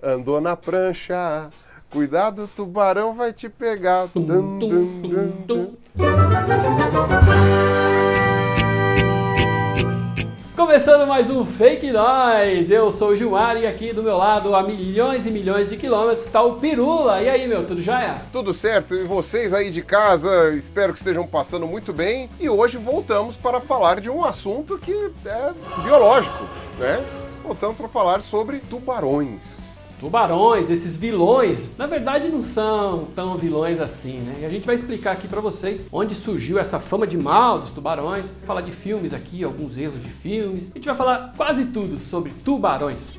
andou na prancha, cuidado, o tubarão vai te pegar. Tum, Dun, tum, dun, tum, dun, tum. dun. Começando mais um Fake Nós, eu sou o Gilmar e aqui do meu lado, a milhões e milhões de quilômetros, está o Pirula. E aí, meu, tudo jóia? Tudo certo? E vocês aí de casa, espero que estejam passando muito bem. E hoje voltamos para falar de um assunto que é biológico, né? Voltamos para falar sobre tubarões. Tubarões, esses vilões, na verdade não são tão vilões assim, né? E a gente vai explicar aqui pra vocês onde surgiu essa fama de mal dos tubarões, falar de filmes aqui, alguns erros de filmes. A gente vai falar quase tudo sobre tubarões.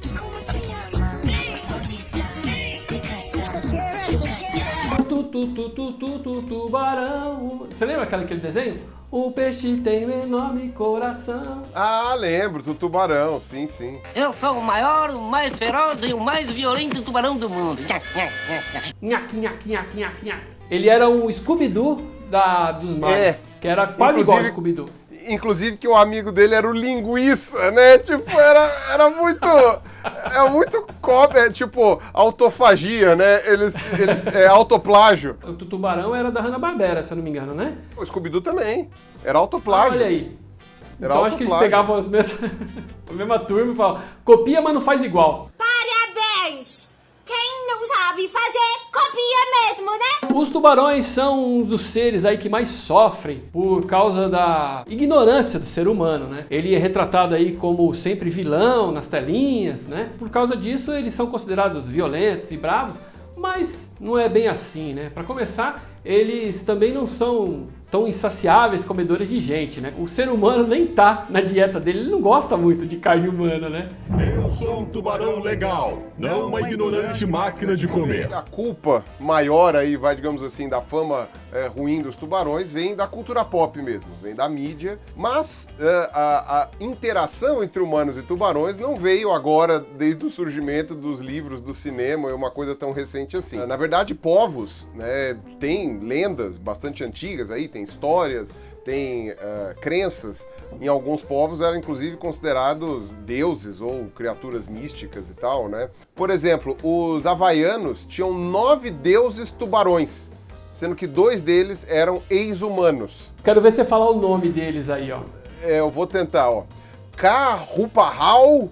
Tubarão. Você lembra aquele desenho? O peixe tem um enorme coração. Ah, lembro do tubarão, sim, sim. Eu sou o maior, o mais feroz e o mais violento tubarão do mundo. Nhaque, nhaque, nhaque, nhaque, nhaque. Ele era um Scooby-Doo dos mares, que era quase igual ao Scooby-Doo. Inclusive que o amigo dele era o Linguiça, né? Tipo, era muito... É muito tipo, autofagia, né? Eles autoplágio. O tubarão era da Hanna-Barbera, se eu não me engano, né? O Scooby-Doo também. Era autoplágio. Olha aí. Era Então acho que eles autoplágio. pegavam a mesma turma e falavam, copia, mas não faz igual. Parabéns! Quem não sabe fazer, copia mesmo, né? Os tubarões são um dos seres aí que mais sofrem por causa da ignorância do ser humano, né? Ele é retratado aí como sempre vilão nas telinhas, né? Por causa disso, eles são considerados violentos e bravos, mas não é bem assim, né? Para começar, eles também não são tão insaciáveis comedores de gente, né? O ser humano nem tá na dieta dele, ele não gosta muito de carne humana, né? Eu sou um tubarão legal, não uma ignorante máquina de comer. A culpa maior aí, digamos assim, da fama ruim dos tubarões vem da cultura pop mesmo, vem da mídia, mas a interação entre humanos e tubarões não veio agora desde o surgimento dos livros do cinema, é uma coisa tão recente assim. Na verdade, povos, né, tem lendas bastante antigas aí, tem histórias, tem crenças. Em alguns povos eram inclusive considerados deuses ou criaturas místicas e tal, né? Por exemplo, os havaianos tinham 9 deuses tubarões, sendo que 2 deles eram ex-humanos. Quero ver você falar o nome deles aí, ó. Eu vou tentar, ó. Ka-Rupahau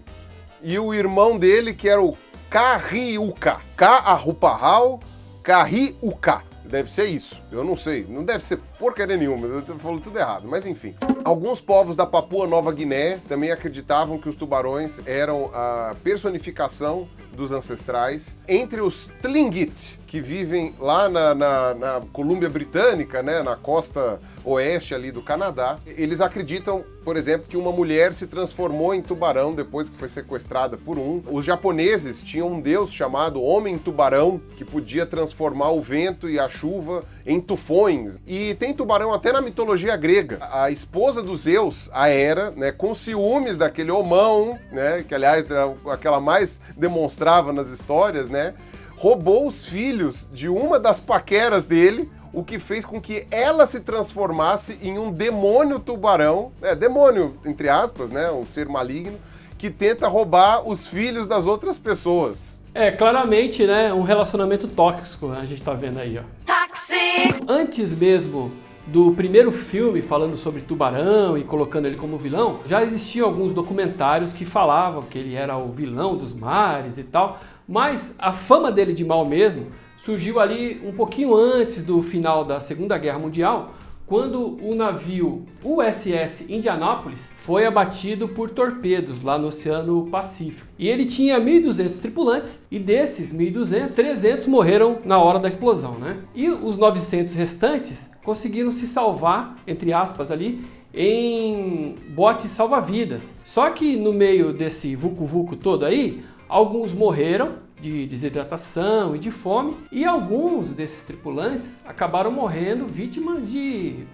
e o irmão dele, que era o Ka-Riuka. Ka-Rupahau, Ka-Riuka. Deve ser isso, eu não sei, não deve ser porcaria nenhuma, eu tô falando tudo errado, mas enfim. Alguns povos da Papua Nova Guiné também acreditavam que os tubarões eram a personificação dos ancestrais. Entre os Tlingit, que vivem lá na Colômbia Britânica, né, na costa oeste ali do Canadá, eles acreditam, por exemplo, que uma mulher se transformou em tubarão depois que foi sequestrada por um. Os japoneses tinham um deus chamado Homem-Tubarão, que podia transformar o vento e a chuva em tufões. E tem tubarão até na mitologia grega. A esposa dos Zeus, a Hera, né, com ciúmes daquele homão, né, que aliás era aquela mais demonstrava nas histórias, né, roubou os filhos de uma das paqueras dele, o que fez com que ela se transformasse em um demônio tubarão, demônio, entre aspas, né, um ser maligno, que tenta roubar os filhos das outras pessoas. Claramente, né, um relacionamento tóxico, né, a gente tá vendo aí, ó. Toxic! Antes mesmo do primeiro filme falando sobre tubarão e colocando ele como vilão, já existiam alguns documentários que falavam que ele era o vilão dos mares e tal, mas a fama dele de mal mesmo surgiu ali um pouquinho antes do final da Segunda Guerra Mundial, quando o navio USS Indianapolis foi abatido por torpedos lá no Oceano Pacífico. E ele tinha 1.200 tripulantes e desses 1.200, 300 morreram na hora da explosão, né? E os 900 restantes conseguiram se salvar, entre aspas ali, em botes salva-vidas. Só que no meio desse vucu-vucu todo aí, alguns morreram de desidratação e de fome, e alguns desses tripulantes acabaram morrendo vítimas de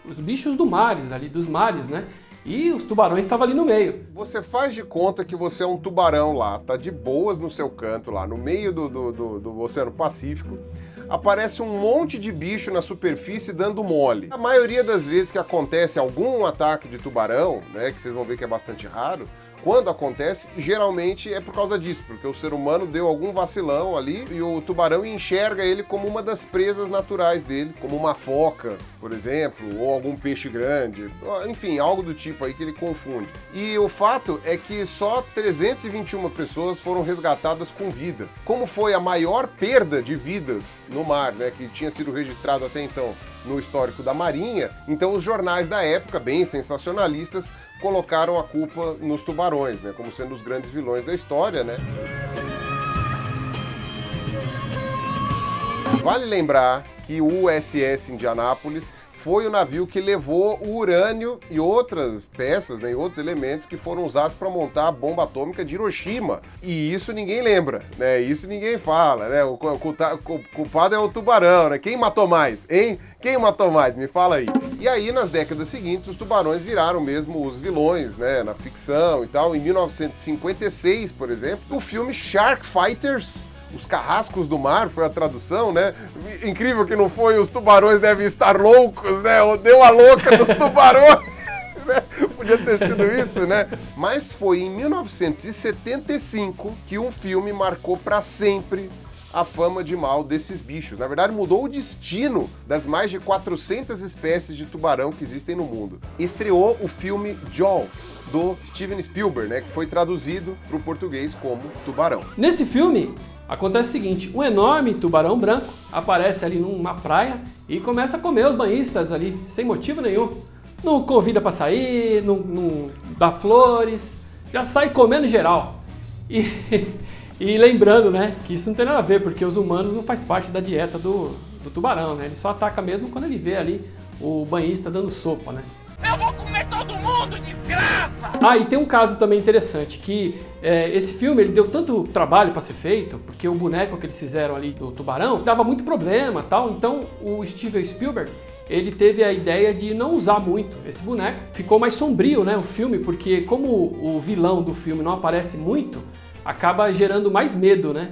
os bichos dos mares, né? E os tubarões estavam ali no meio. Você faz de conta que você é um tubarão lá, tá de boas no seu canto lá, no meio do Oceano Pacífico, aparece um monte de bicho na superfície dando mole. A maioria das vezes que acontece algum ataque de tubarão, né, que vocês vão ver que é bastante raro, Quando acontece, geralmente é por causa disso, porque o ser humano deu algum vacilão ali e o tubarão enxerga ele como uma das presas naturais dele, como uma foca, por exemplo, ou algum peixe grande, enfim, algo do tipo aí que ele confunde. E o fato é que só 321 pessoas foram resgatadas com vida. Como foi a maior perda de vidas no mar, né, que tinha sido registrado até então no histórico da Marinha, então os jornais da época, bem sensacionalistas, colocaram a culpa nos tubarões, né, como sendo os grandes vilões da história, né? Vale lembrar que o USS Indianápolis foi o navio que levou o urânio e outras peças, né, e outros elementos que foram usados para montar a bomba atômica de Hiroshima. E isso ninguém lembra, né? Isso ninguém fala, né? O culpado é o tubarão, né? Quem matou mais, hein? Quem matou mais? Me fala aí. E aí, nas décadas seguintes, os tubarões viraram mesmo os vilões, né? Na ficção e tal. Em 1956, por exemplo, o filme Shark Fighters, Os Carrascos do Mar, foi a tradução, né? Incrível que não foi Os Tubarões Devem Estar Loucos, né? Ou Deu a Louca nos Tubarões, né? Podia ter sido isso, né? Mas foi em 1975 que um filme marcou para sempre a fama de mal desses bichos. Na verdade, mudou o destino das mais de 400 espécies de tubarão que existem no mundo. Estreou o filme Jaws, do Steven Spielberg, né? Que foi traduzido para o português como Tubarão. Nesse filme, acontece o seguinte, um enorme tubarão branco aparece ali numa praia e começa a comer os banhistas ali, sem motivo nenhum. Não convida para sair, não dá flores, já sai comendo geral. E lembrando, né, que isso não tem nada a ver, porque os humanos não faz parte da dieta do tubarão, né? Ele só ataca mesmo quando ele vê ali o banhista dando sopa, né? Eu vou comer todo mundo, desgraça! Ah, e tem um caso também interessante, que esse filme ele deu tanto trabalho para ser feito, porque o boneco que eles fizeram ali do tubarão dava muito problema, tal. Então o Steven Spielberg, ele teve a ideia de não usar muito esse boneco. Ficou mais sombrio, né, o filme, porque como o vilão do filme não aparece muito, acaba gerando mais medo, né?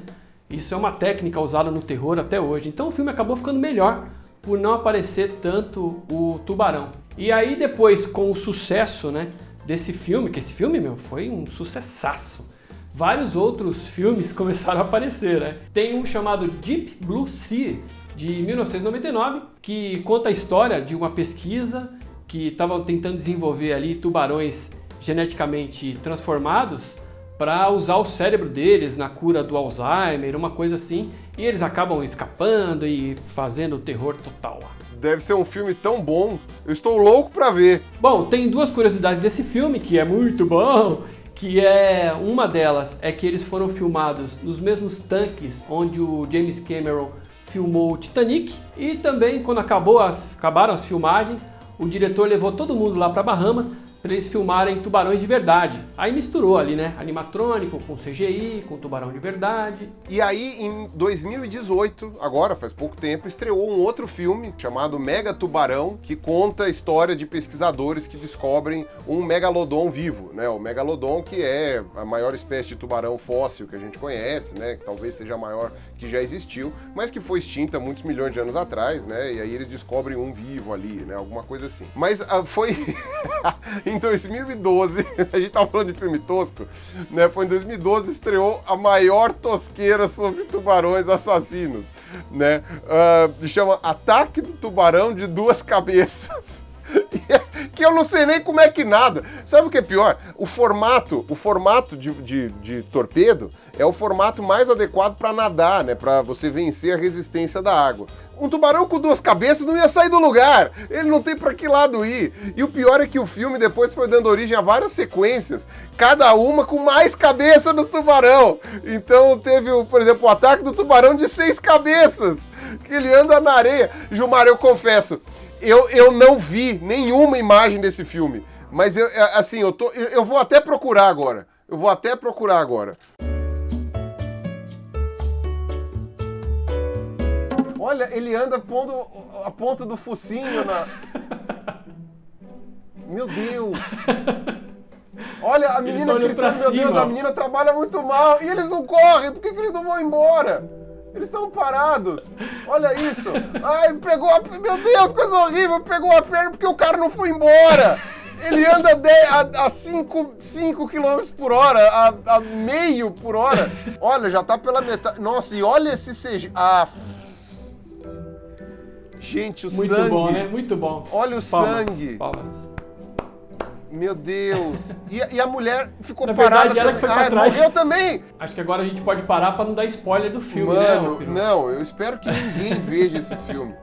Isso é uma técnica usada no terror até hoje. Então o filme acabou ficando melhor por não aparecer tanto o tubarão. E aí depois, com o sucesso, né, desse filme, que esse filme, foi um sucessaço. Vários outros filmes começaram a aparecer, né? Tem um chamado Deep Blue Sea, de 1999, que conta a história de uma pesquisa que estava tentando desenvolver ali tubarões geneticamente transformados para usar o cérebro deles na cura do Alzheimer, uma coisa assim, e eles acabam escapando e fazendo terror total. Deve ser um filme tão bom, eu estou louco para ver. Bom, tem duas curiosidades desse filme, que é muito bom, que uma delas é que eles foram filmados nos mesmos tanques onde o James Cameron filmou o Titanic, e também quando acabaram as filmagens, o diretor levou todo mundo lá para Bahamas para eles filmarem tubarões de verdade. Aí misturou ali, né, animatrônico com CGI, com tubarão de verdade. E aí, em 2018, agora faz pouco tempo, estreou um outro filme chamado Mega Tubarão, que conta a história de pesquisadores que descobrem um megalodon vivo, né? O megalodon, que é a maior espécie de tubarão fóssil que a gente conhece, né? Que talvez seja a maior que já existiu, mas que foi extinta muitos milhões de anos atrás, né? E aí eles descobrem um vivo ali, né? Alguma coisa assim. Mas foi em 2012, a gente tava falando de filme tosco, né? Foi em 2012 estreou a maior tosqueira sobre tubarões assassinos, né? Chama Ataque do Tubarão de Duas Cabeças. Que eu não sei nem como é que nada. Sabe o que é pior? O formato de torpedo é o formato mais adequado para nadar, né? Para você vencer a resistência da água. Um tubarão com duas cabeças não ia sair do lugar. Ele não tem para que lado ir. E o pior é que o filme depois foi dando origem a várias sequências, cada uma com mais cabeça do tubarão. Então teve, por exemplo, o Ataque do Tubarão de 6 cabeças, que ele anda na areia. Gilmar, eu confesso, eu não vi nenhuma imagem desse filme, mas eu vou até procurar agora. Olha, ele anda pondo a ponta do focinho na... Meu Deus! Olha, a menina gritando, meu Deus, a menina trabalha muito mal. E eles não correm, por que eles não vão embora? Eles estão parados. Olha isso. Ai, pegou a... Meu Deus, coisa horrível. Pegou a perna porque o cara não foi embora. Ele anda a 5 km por hora, a meio por hora. Olha, já tá pela metade. Nossa, e olha esse CG. Gente, o Muito sangue. bom, né? Muito bom. Olha o sangue. Palmas. Meu Deus. E a mulher ficou Na parada. verdade, ela que foi pra trás. Morreu também. Acho que agora a gente pode parar pra não dar spoiler do filme, Mano, né? Peru? não, eu espero que ninguém veja esse filme.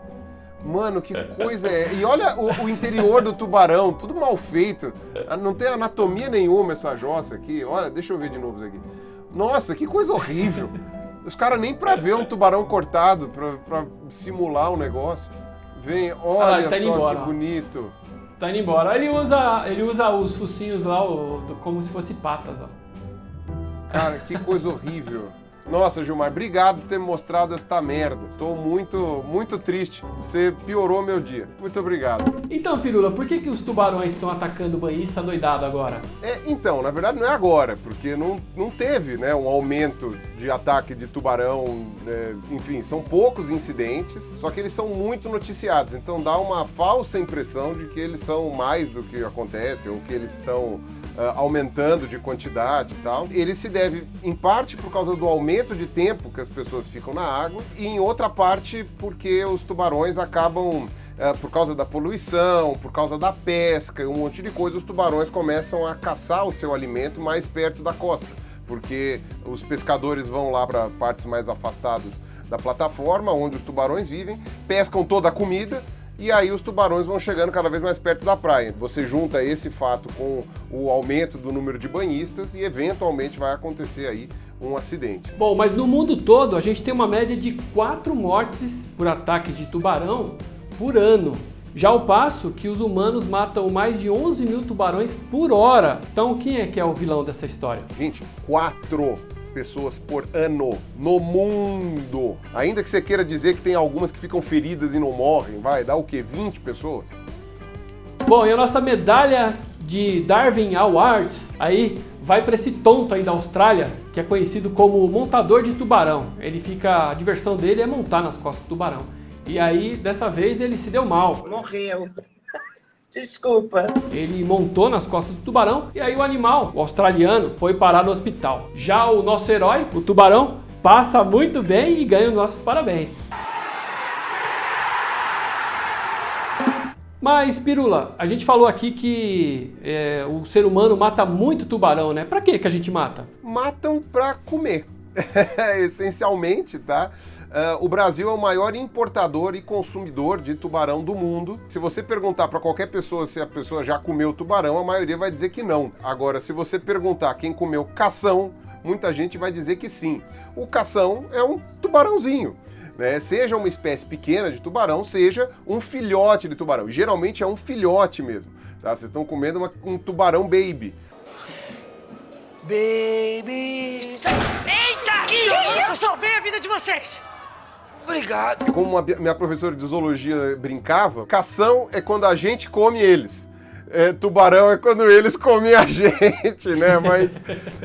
Mano, que coisa é. E olha o interior do tubarão, tudo mal feito. Não tem anatomia nenhuma essa jossa aqui. Olha, deixa eu ver de novo isso aqui. Nossa, que coisa horrível. Os caras nem pra ver um tubarão cortado, pra simular um negócio. Vem, olha tá indo só embora, que ó. bonito. Tá indo embora. Ele usa os focinhos lá como se fosse patas, ó. Cara, que coisa horrível. Nossa, Gilmar, obrigado por ter me mostrado esta merda. Estou muito, muito triste. Você piorou meu dia. Muito obrigado. Então, Pirula, por que os tubarões estão atacando o banhista doidado agora? Então, na verdade não é agora, porque não teve, né, um aumento de ataque de tubarão, enfim, são poucos incidentes, só que eles são muito noticiados, então dá uma falsa impressão de que eles são mais do que acontece, ou que eles estão aumentando de quantidade e tal. Ele se deve, em parte, por causa do aumento de tempo que as pessoas ficam na água, e em outra parte porque os tubarões acabam... por causa da poluição, por causa da pesca e um monte de coisa, os tubarões começam a caçar o seu alimento mais perto da costa, porque os pescadores vão lá para partes mais afastadas da plataforma, onde os tubarões vivem, pescam toda a comida, e aí os tubarões vão chegando cada vez mais perto da praia. Você junta esse fato com o aumento do número de banhistas e eventualmente vai acontecer aí um acidente. Bom, mas no mundo todo a gente tem uma média de 4 mortes por ataque de tubarão por ano. Já ao passo que os humanos matam mais de 11 mil tubarões por hora. Então quem é que é o vilão dessa história? Gente, 4 pessoas por ano no mundo. Ainda que você queira dizer que tem algumas que ficam feridas e não morrem, vai dar o quê? 20 pessoas? Bom, e a nossa medalha de Darwin Awards aí vai para esse tonto aí da Austrália, que é conhecido como montador de tubarão. A diversão dele é montar nas costas do tubarão. E aí, dessa vez, ele se deu mal. Morreu. Desculpa. Ele montou nas costas do tubarão e aí o animal, o australiano, foi parar no hospital. Já o nosso herói, o tubarão, passa muito bem e ganha os nossos parabéns. Mas, Pirula, a gente falou aqui que o ser humano mata muito tubarão, né? Pra que a gente mata? Matam pra comer. Essencialmente, tá? O Brasil é o maior importador e consumidor de tubarão do mundo. Se você perguntar para qualquer pessoa se a pessoa já comeu tubarão, a maioria vai dizer que não. Agora, se você perguntar quem comeu cação, muita gente vai dizer que sim. O cação é um tubarãozinho, né? Seja uma espécie pequena de tubarão, seja um filhote de tubarão. Geralmente é um filhote mesmo, tá? Vocês estão comendo um tubarão baby. Baby... Eita! Que isso? Salvei a vida de vocês! Obrigado. Como minha professora de zoologia brincava, cação é quando a gente come eles. Tubarão é quando eles comem a gente, né? Mas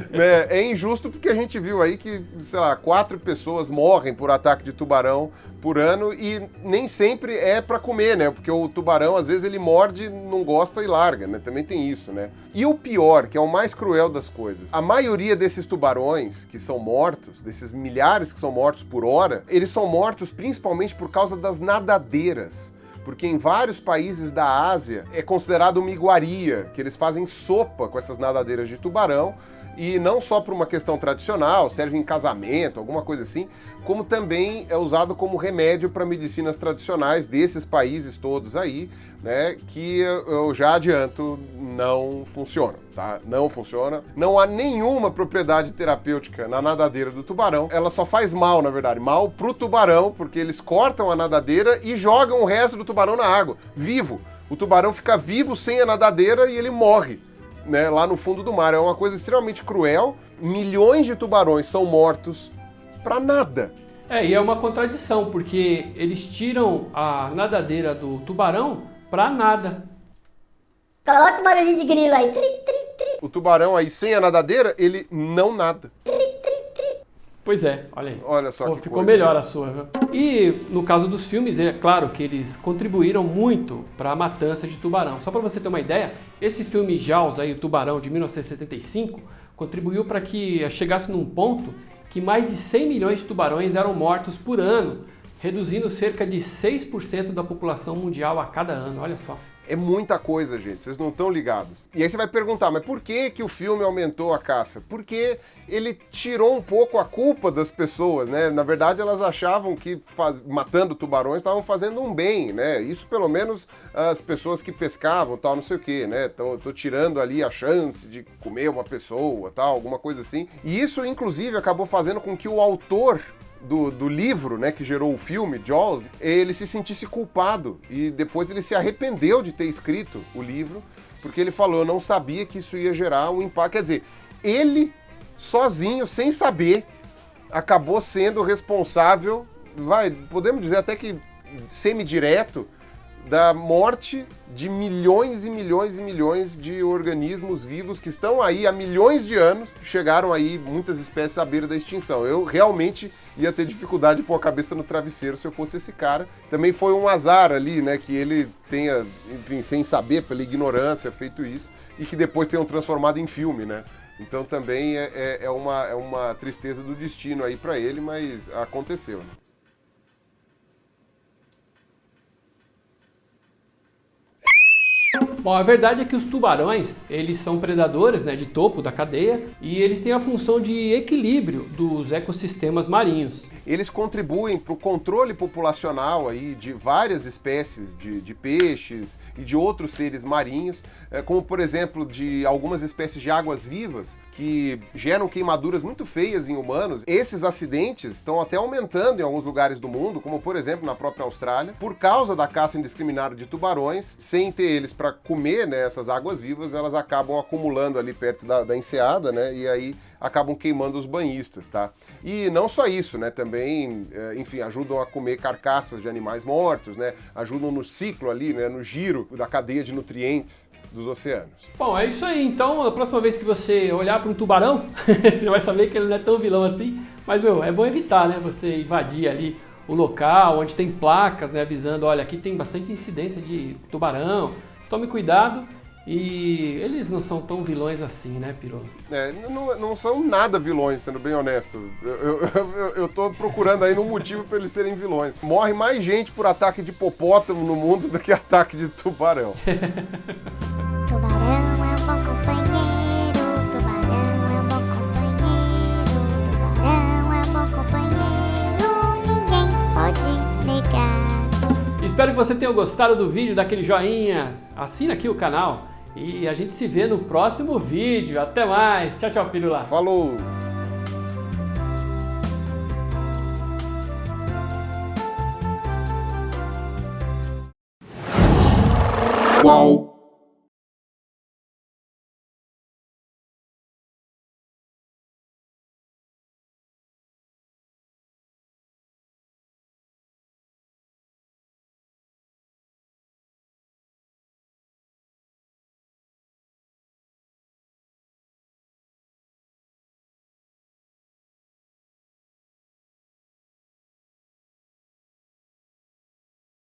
né, é injusto porque a gente viu aí que, sei lá, 4 pessoas morrem por ataque de tubarão por ano e nem sempre é pra comer, né? Porque o tubarão, às vezes, ele morde, não gosta e larga, né? Também tem isso, né? E o pior, que é o mais cruel das coisas, a maioria desses tubarões que são mortos, desses milhares que são mortos por hora, eles são mortos principalmente por causa das nadadeiras. Porque em vários países da Ásia é considerado uma iguaria, que eles fazem sopa com essas nadadeiras de tubarão, e não só por uma questão tradicional, serve em casamento, alguma coisa assim, como também é usado como remédio para medicinas tradicionais desses países todos aí, né, que eu já adianto, não funciona, tá? Não funciona. Não há nenhuma propriedade terapêutica na nadadeira do tubarão. Ela só faz mal, na verdade, mal pro tubarão, porque eles cortam a nadadeira e jogam o resto do tubarão na água, vivo. O tubarão fica vivo sem a nadadeira e ele morre, né, lá no fundo do mar. É uma coisa extremamente cruel. Milhões de tubarões são mortos pra nada. E é uma contradição, porque eles tiram a nadadeira do tubarão pra nada. Coloca o barulhinho de grilo aí. Tri, tri, tri. O tubarão aí sem a nadadeira, ele não nada. Pois é, olha aí. Olha só que ficou coisa. melhor a sua, viu? E no caso dos filmes, é claro que eles contribuíram muito para a matança de tubarão. Só para você ter uma ideia, esse filme Jaws, aí, o Tubarão, de 1975, contribuiu para que chegasse num ponto que mais de 100 milhões de tubarões eram mortos por ano, reduzindo cerca de 6% da população mundial a cada ano. Olha só. É muita coisa, gente, vocês não estão ligados. E aí você vai perguntar, mas por que que o filme aumentou a caça? Porque ele tirou um pouco a culpa das pessoas, né? Na verdade, elas achavam que matando tubarões estavam fazendo um bem, né? Isso pelo menos as pessoas que pescavam, tal, não sei o quê, né? Tô tirando ali a chance de comer uma pessoa, tal, alguma coisa assim. E isso, inclusive, acabou fazendo com que o autor do livro, né, que gerou o filme, Jaws, ele se sentisse culpado e depois ele se arrependeu de ter escrito o livro, porque ele falou, eu não sabia que isso ia gerar um impacto. Quer dizer, ele, sozinho, sem saber, acabou sendo responsável, podemos dizer até que semidireto, da morte de milhões e milhões e milhões de organismos vivos que estão aí há milhões de anos, chegaram aí muitas espécies à beira da extinção. Eu realmente ia ter dificuldade de pôr a cabeça no travesseiro se eu fosse esse cara. Também foi um azar ali, né, que ele tenha, enfim, sem saber, pela ignorância, feito isso, e que depois tenham transformado em filme, né? Então também é uma tristeza do destino aí pra ele, mas aconteceu, né? Bom, a verdade é que os tubarões, eles são predadores, né, de topo da cadeia e eles têm a função de equilíbrio dos ecossistemas marinhos. Eles contribuem para o controle populacional aí de várias espécies de peixes e de outros seres marinhos, como por exemplo de algumas espécies de águas-vivas que geram queimaduras muito feias em humanos. Esses acidentes estão até aumentando em alguns lugares do mundo, como por exemplo na própria Austrália, por causa da caça indiscriminada de tubarões. Sem ter eles para comer, né, essas águas-vivas, elas acabam acumulando ali perto da enseada, né, e aí acabam queimando os banhistas, tá? E não só isso, né, também, enfim, ajudam a comer carcaças de animais mortos, né, ajudam no ciclo ali, né, no giro da cadeia de nutrientes dos oceanos. Bom, é isso aí. Então, a próxima vez que você olhar para um tubarão, você vai saber que ele não é tão vilão assim, mas, meu, é bom evitar, né, você invadir ali o local onde tem placas, né, avisando, olha, aqui tem bastante incidência de tubarão, tome cuidado. E eles não são tão vilões assim, né, Pirolo? Não são nada vilões, sendo bem honesto. Eu tô procurando aí um motivo para eles serem vilões. Morre mais gente por ataque de hipopótamo no mundo do que ataque de tubarão. Tubarão é um bom companheiro, tubarão é um bom companheiro, tubarão é um bom companheiro, ninguém pode negar. Espero que você tenha gostado do vídeo, daquele joinha, assina aqui o canal e a gente se vê no próximo vídeo. Até mais, tchau, tchau, Pirula. Falou! Qual?